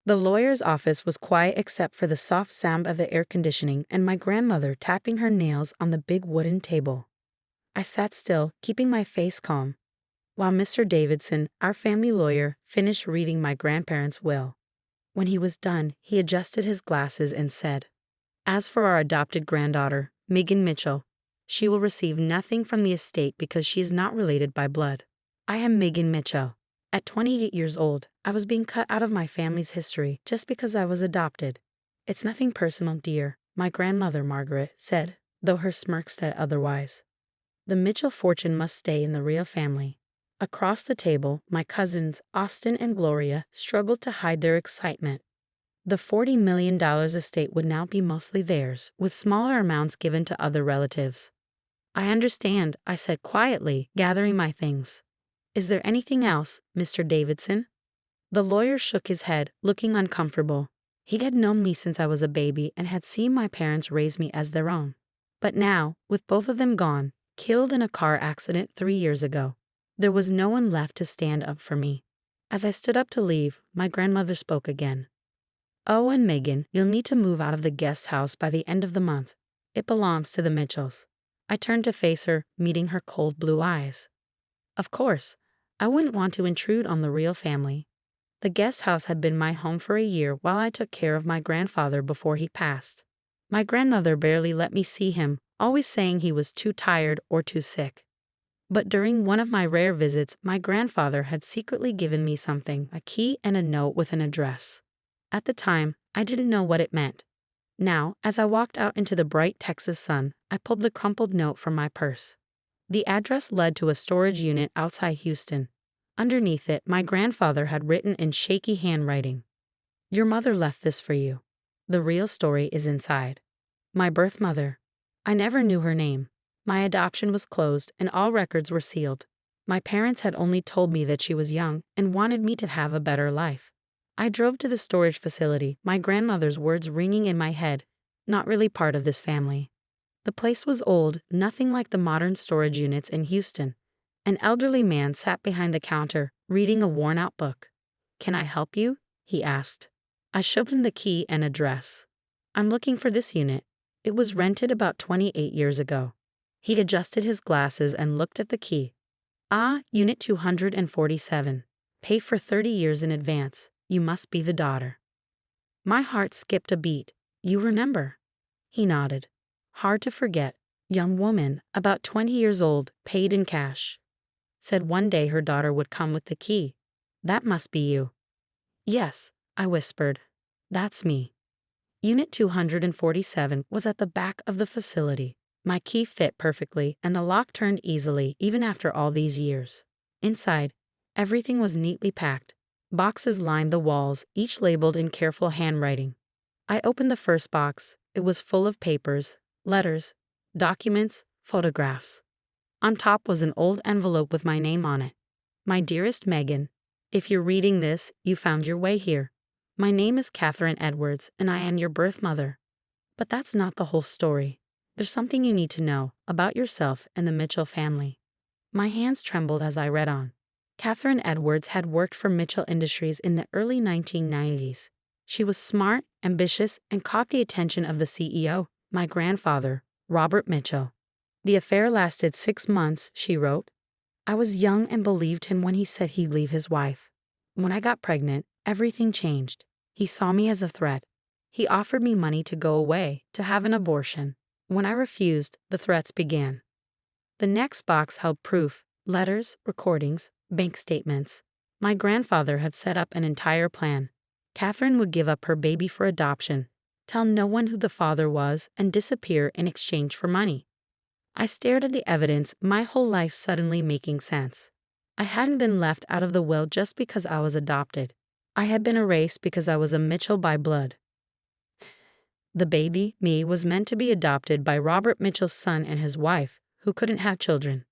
The lawyer's office was quiet except for the soft sound of the air conditioning and my grandmother tapping her nails on the big wooden table. I sat still, keeping my face calm, while Mr. Davidson, our family lawyer, finished reading my grandparents' will. When he was done, he adjusted his glasses and said, "As for our adopted granddaughter, Megan Mitchell, she will receive nothing from the estate because she is not related by blood. I am Megan Mitchell. At 28 years old, I was being cut out of my family's history just because I was adopted. It's nothing personal, dear," my grandmother Margaret said, though her smirk said otherwise. The Mitchell fortune must stay in the real family. Across the table, my cousins, Austin and Gloria, struggled to hide their excitement. The $40 million estate would now be mostly theirs, with smaller amounts given to other relatives. "I understand," I said quietly, gathering my things. "Is there anything else, Mr. Davidson?" The lawyer shook his head, looking uncomfortable. He had known me since I was a baby and had seen my parents raise me as their own. But now, with both of them gone, killed in a car accident 3 years ago, there was no one left to stand up for me. As I stood up to leave, my grandmother spoke again. "Oh, and Megan, you'll need to move out of the guest house by the end of the month. It belongs to the Mitchells." I turned to face her, meeting her cold blue eyes. Of course, I wouldn't want to intrude on the real family. The guest house had been my home for a year while I took care of my grandfather before he passed. My grandmother barely let me see him, always saying he was too tired or too sick. But during one of my rare visits, my grandfather had secretly given me something, a key and a note with an address. At the time, I didn't know what it meant. Now, as I walked out into the bright Texas sun, I pulled the crumpled note from my purse. The address led to a storage unit outside Houston. Underneath it, my grandfather had written in shaky handwriting, "Your mother left this for you. The real story is inside." My birth mother. I never knew her name. My adoption was closed and all records were sealed. My parents had only told me that she was young and wanted me to have a better life. I drove to the storage facility, my grandmother's words ringing in my head, "Not really part of this family." The place was old, nothing like the modern storage units in Houston. An elderly man sat behind the counter, reading a worn-out book. "Can I help you?" he asked. I showed him the key and address. "I'm looking for this unit. It was rented about 28 years ago." He adjusted his glasses and looked at the key. "Ah, Unit 247. Pay for 30 years in advance. You must be the daughter." My heart skipped a beat. "You remember?" He nodded. "Hard to forget. Young woman, about 20 years old, paid in cash. Said one day her daughter would come with the key. That must be you." "Yes," I whispered. "That's me." Unit 247 was at the back of the facility. My key fit perfectly, and the lock turned easily even after all these years. Inside, everything was neatly packed. Boxes lined the walls, each labeled in careful handwriting. I opened the first box. It was full of papers, letters, documents, photographs. On top was an old envelope with my name on it. "My dearest Megan, if you're reading this, you found your way here. My name is Catherine Edwards, and I am your birth mother. But that's not the whole story. There's something you need to know about yourself and the Mitchell family." My hands trembled as I read on. Catherine Edwards had worked for Mitchell Industries in the early 1990s. She was smart, ambitious, and caught the attention of the CEO, my grandfather, Robert Mitchell. "The affair lasted 6 months," she wrote. "I was young and believed him when he said he'd leave his wife. When I got pregnant, everything changed. He saw me as a threat. He offered me money to go away, to have an abortion. When I refused, the threats began." The next box held proof, letters, recordings, bank statements. My grandfather had set up an entire plan. Catherine would give up her baby for adoption, tell no one who the father was, and disappear in exchange for money. I stared at the evidence, my whole life suddenly making sense. I hadn't been left out of the will just because I was adopted. I had been erased because I was a Mitchell by blood. The baby, me, was meant to be adopted by Robert Mitchell's son and his wife, who couldn't have children.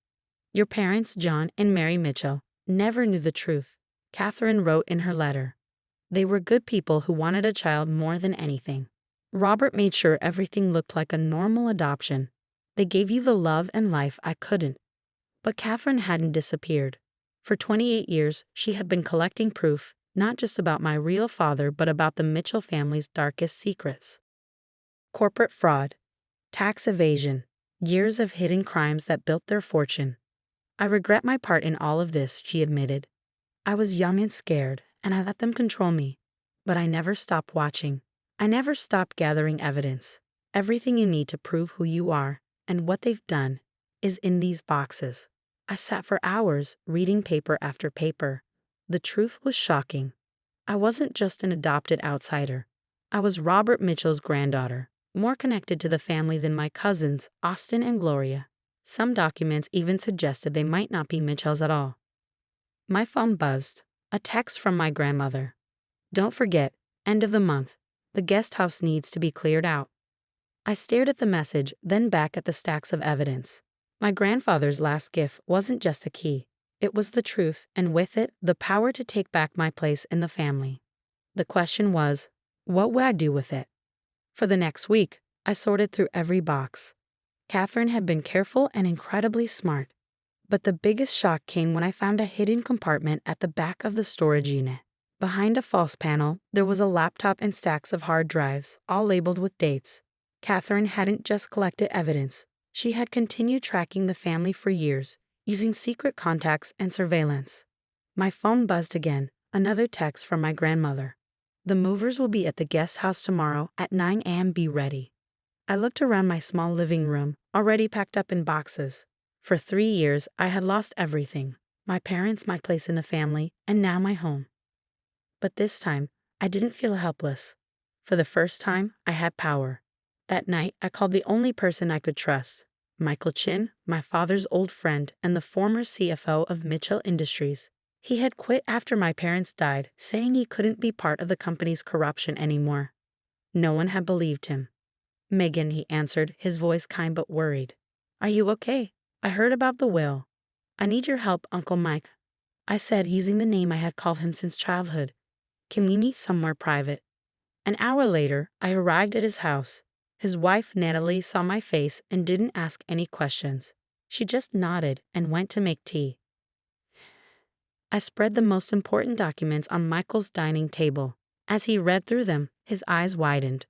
"Your parents, John and Mary Mitchell, never knew the truth," Catherine wrote in her letter. "They were good people who wanted a child more than anything. Robert made sure everything looked like a normal adoption. They gave you the love and life I couldn't." But Catherine hadn't disappeared. For 28 years, she had been collecting proof, Not just about my real father, but about the Mitchell family's darkest secrets. Corporate fraud, tax evasion, years of hidden crimes that built their fortune. I regret my part in all of this, she admitted. I was young and scared, and I let them control me. But I never stopped watching. I never stopped gathering evidence. Everything you need to prove who you are and what they've done is in these boxes. I sat for hours reading paper after paper. The truth was shocking. I wasn't just an adopted outsider. I was Robert Mitchell's granddaughter, more connected to the family than my cousins, Austin and Gloria. Some documents even suggested they might not be Mitchells at all. My phone buzzed. A text from my grandmother. Don't forget, end of the month. The guest house needs to be cleared out. I stared at the message, then back at the stacks of evidence. My grandfather's last gift wasn't just a key. It was the truth, and with it, the power to take back my place in the family. The question was, what would I do with it? For the next week, I sorted through every box. Catherine had been careful and incredibly smart. But the biggest shock came when I found a hidden compartment at the back of the storage unit. Behind a false panel, there was a laptop and stacks of hard drives, all labeled with dates. Catherine hadn't just collected evidence. She had continued tracking the family for years, using secret contacts and surveillance. My phone buzzed again, another text from my grandmother. The movers will be at the guest house tomorrow at 9 a.m. Be ready. I looked around my small living room, already packed up in boxes. For 3 years, I had lost everything. My parents, my place in the family, and now my home. But this time, I didn't feel helpless. For the first time, I had power. That night, I called the only person I could trust, Michael Chin, my father's old friend and the former CFO of Mitchell Industries. He had quit after my parents died, saying he couldn't be part of the company's corruption anymore. No one had believed him. Megan, he answered, his voice kind but worried. Are you okay? I heard about the will. I need your help, Uncle Mike. I said, using the name I had called him since childhood. Can we meet somewhere private? An hour later, I arrived at his house. His wife, Natalie, saw my face and didn't ask any questions. She just nodded and went to make tea. I spread the most important documents on Michael's dining table. As he read through them, his eyes widened.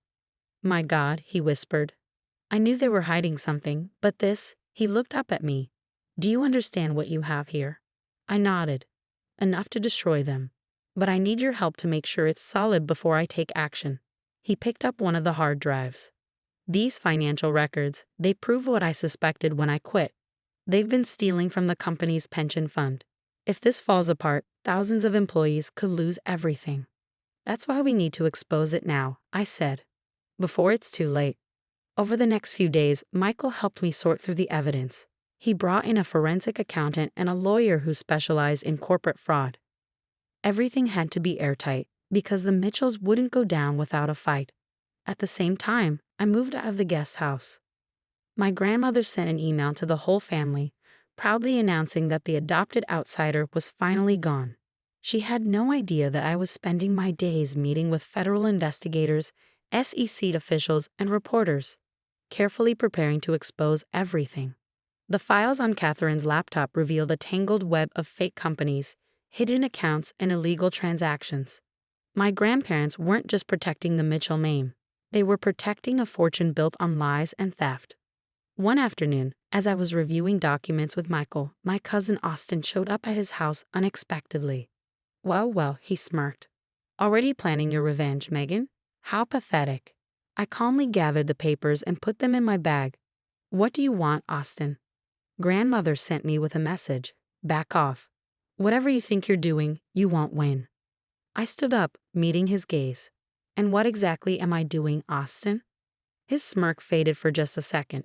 My God, he whispered. I knew they were hiding something, but this, he looked up at me. Do you understand what you have here? I nodded. Enough to destroy them. But I need your help to make sure it's solid before I take action. He picked up one of the hard drives. These financial records, they prove what I suspected when I quit. They've been stealing from the company's pension fund. If this falls apart, thousands of employees could lose everything. That's why we need to expose it now, I said, before it's too late. Over the next few days, Michael helped me sort through the evidence. He brought in a forensic accountant and a lawyer who specialized in corporate fraud. Everything had to be airtight, because the Mitchells wouldn't go down without a fight. At the same time, I moved out of the guest house. My grandmother sent an email to the whole family, proudly announcing that the adopted outsider was finally gone. She had no idea that I was spending my days meeting with federal investigators, SEC officials, and reporters, carefully preparing to expose everything. The files on Catherine's laptop revealed a tangled web of fake companies, hidden accounts, and illegal transactions. My grandparents weren't just protecting the Mitchell name. They were protecting a fortune built on lies and theft. One afternoon, as I was reviewing documents with Michael, my cousin Austin showed up at his house unexpectedly. Well, he smirked. Already planning your revenge, Megan? How pathetic. I calmly gathered the papers and put them in my bag. What do you want, Austin? Grandmother sent me with a message. Back off. Whatever you think you're doing, you won't win. I stood up, meeting his gaze. And what exactly am I doing, Austin? His smirk faded for just a second.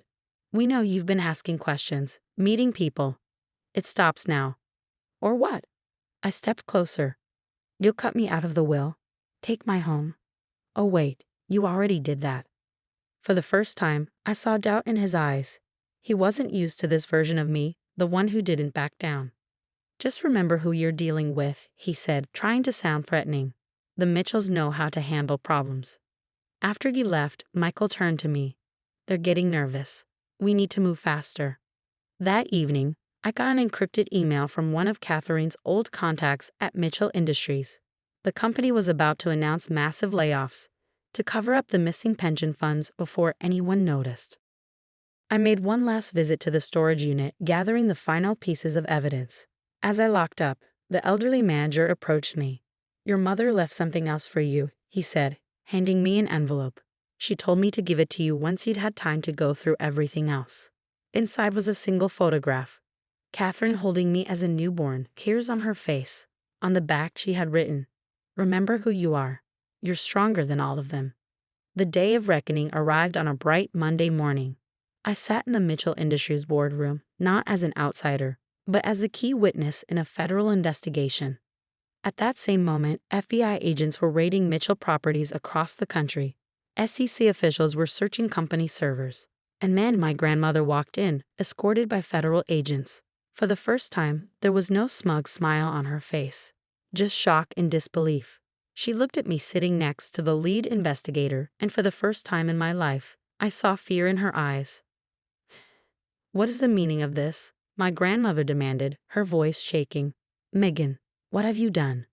We know you've been asking questions, meeting people. It stops now. Or what? I stepped closer. You'll cut me out of the will. Take my home. Oh wait, you already did that. For the first time, I saw doubt in his eyes. He wasn't used to this version of me, the one who didn't back down. Just remember who you're dealing with, he said, trying to sound threatening. The Mitchells know how to handle problems. After he left, Michael turned to me. They're getting nervous. We need to move faster. That evening, I got an encrypted email from one of Catherine's old contacts at Mitchell Industries. The company was about to announce massive layoffs to cover up the missing pension funds before anyone noticed. I made one last visit to the storage unit, gathering the final pieces of evidence. As I locked up, the elderly manager approached me. "Your mother left something else for you," he said, handing me an envelope. "She told me to give it to you once you'd had time to go through everything else." Inside was a single photograph. Catherine holding me as a newborn, tears on her face. On the back she had written, "Remember who you are. You're stronger than all of them." The day of reckoning arrived on a bright Monday morning. I sat in the Mitchell Industries boardroom, not as an outsider, but as the key witness in a federal investigation. At that same moment, FBI agents were raiding Mitchell properties across the country. SEC officials were searching company servers. And then my grandmother walked in, escorted by federal agents. For the first time, there was no smug smile on her face, just shock and disbelief. She looked at me sitting next to the lead investigator, and for the first time in my life, I saw fear in her eyes. "What is the meaning of this?" my grandmother demanded, her voice shaking. "Megan, what have you done?"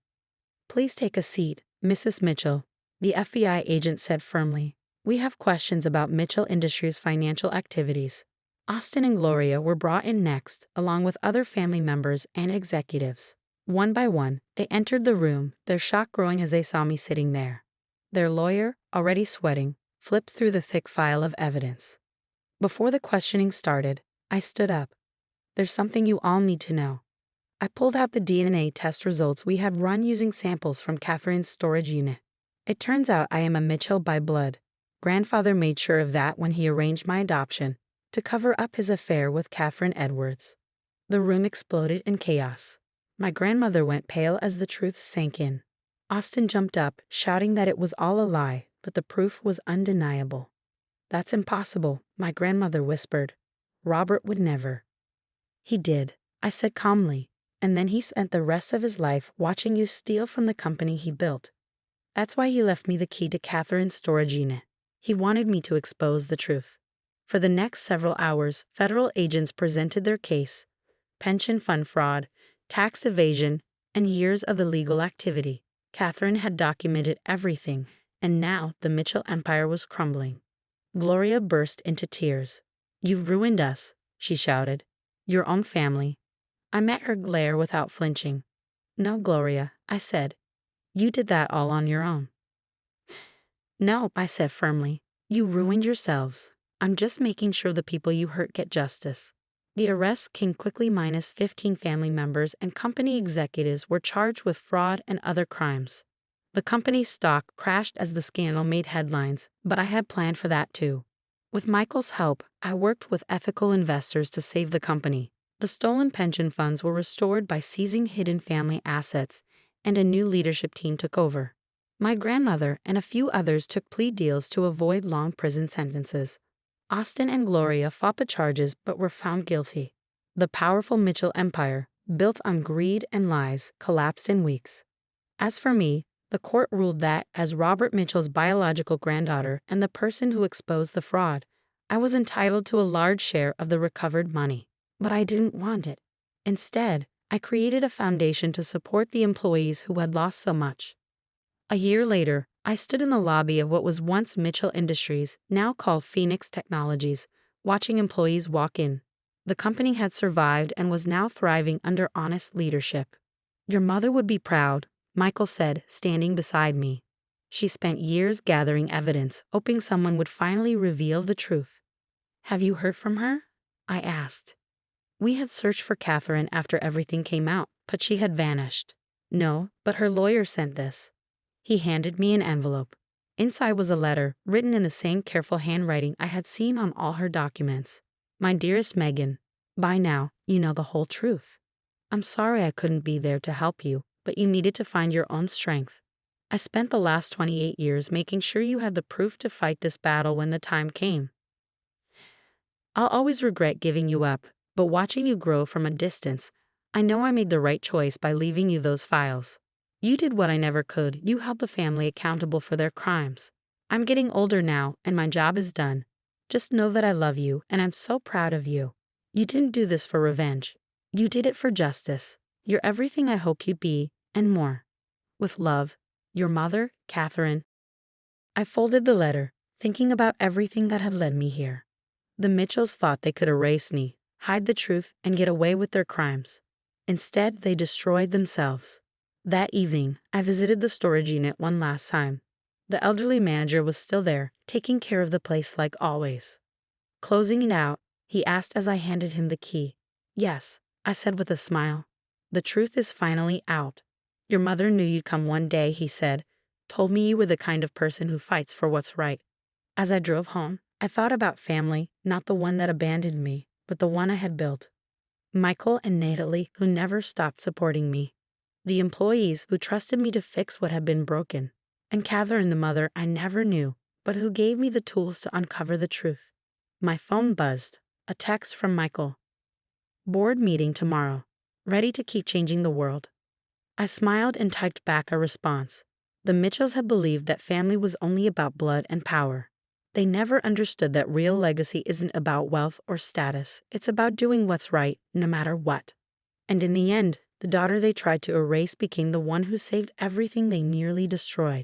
"Please take a seat, Mrs. Mitchell," the FBI agent said firmly. "We have questions about Mitchell Industries' financial activities." Austin and Gloria were brought in next, along with other family members and executives. One by one, they entered the room, their shock growing as they saw me sitting there. Their lawyer, already sweating, flipped through the thick file of evidence. Before the questioning started, I stood up. "There's something you all need to know." I pulled out the DNA test results we had run using samples from Catherine's storage unit. It turns out I am a Mitchell by blood. Grandfather made sure of that when he arranged my adoption, to cover up his affair with Catherine Edwards. The room exploded in chaos. My grandmother went pale as the truth sank in. Austin jumped up, shouting that it was all a lie, but the proof was undeniable. "That's impossible," my grandmother whispered. "Robert would never." "He did," I said calmly, "and then he spent the rest of his life watching you steal from the company he built. That's why he left me the key to Catherine's storage unit. He wanted me to expose the truth." For the next several hours, federal agents presented their case: pension fund fraud, tax evasion, and years of illegal activity. Catherine had documented everything, and now the Mitchell empire was crumbling. Gloria burst into tears. "You've ruined us," she shouted. "Your own family." I met her glare without flinching. "No, Gloria," I said. "You did that all on your own." "No," I said firmly. "You ruined yourselves. I'm just making sure the people you hurt get justice." The arrests came quickly. Minus 15 family members and company executives were charged with fraud and other crimes. The company's stock crashed as the scandal made headlines, but I had planned for that too. With Michael's help, I worked with ethical investors to save the company. The stolen pension funds were restored by seizing hidden family assets, and a new leadership team took over. My grandmother and a few others took plea deals to avoid long prison sentences. Austin and Gloria fought the charges but were found guilty. The powerful Mitchell empire, built on greed and lies, collapsed in weeks. As for me, the court ruled that, as Robert Mitchell's biological granddaughter and the person who exposed the fraud, I was entitled to a large share of the recovered money. But I didn't want it. Instead, I created a foundation to support the employees who had lost so much. A year later, I stood in the lobby of what was once Mitchell Industries, now called Phoenix Technologies, watching employees walk in. The company had survived and was now thriving under honest leadership. "Your mother would be proud," Michael said, standing beside me. "She spent years gathering evidence, hoping someone would finally reveal the truth." "Have you heard from her?" I asked. We had searched for Catherine after everything came out, but she had vanished. "No, but her lawyer sent this." He handed me an envelope. Inside was a letter, written in the same careful handwriting I had seen on all her documents. "My dearest Megan, by now, you know the whole truth. I'm sorry I couldn't be there to help you, but you needed to find your own strength. I spent the last 28 years making sure you had the proof to fight this battle when the time came. I'll always regret giving you up, but watching you grow from a distance, I know I made the right choice by leaving you those files. You did what I never could. You held the family accountable for their crimes. I'm getting older now, and my job is done. Just know that I love you, and I'm so proud of you. You didn't do this for revenge. You did it for justice. You're everything I hoped you'd be, and more. With love, Your mother, Catherine. I folded the letter, thinking about everything that had led me here. The Mitchells thought they could erase me, hide the truth, and get away with their crimes. Instead, they destroyed themselves. That evening, I visited the storage unit one last time. The elderly manager was still there, taking care of the place like always. Closing it out, he asked as I handed him the key. Yes, I said with a smile. The truth is finally out. Your mother knew you'd come one day, he said. Told me you were the kind of person who fights for what's right. As I drove home, I thought about family, not the one that abandoned me, but the one I had built. Michael and Natalie, who never stopped supporting me. The employees who trusted me to fix what had been broken. And Catherine, the mother I never knew, but who gave me the tools to uncover the truth. My phone buzzed. A text from Michael. Board meeting tomorrow. Ready to keep changing the world. I smiled and typed back a response. The Mitchells had believed that family was only about blood and power. They never understood that real legacy isn't about wealth or status. It's about doing what's right, no matter what. And in the end, the daughter they tried to erase became the one who saved everything they nearly destroyed.